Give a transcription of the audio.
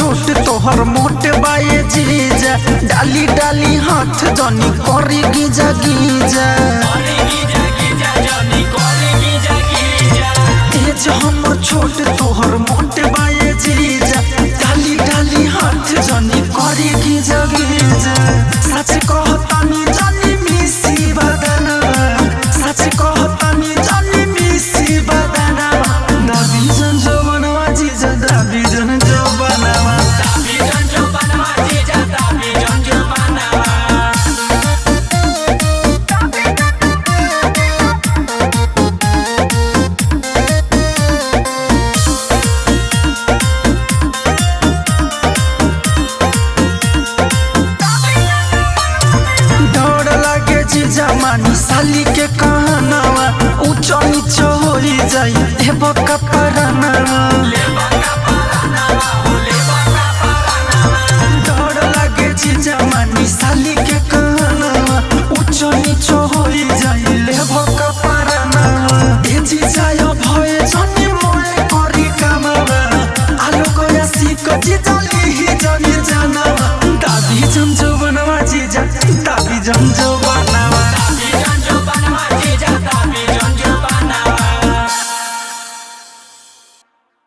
छोट तोहर मोट बाए जीजा डाली डाली हाथ जनी करी गिजा गिजा एज हमर छोट तोहर मोट बाए जीजा डाली डाली हाथ जनी करी गिजा गिजा सच कहतानी जानी मिसी बदना सच कहतानी जानी मिसी बदना दाबी जन जवनवा जीजा दाबी जन जवनवा जमानी साली के कहनावा ऊंचा नीचा हो जाई हे बका परनावा डर लागे जी जमानी साली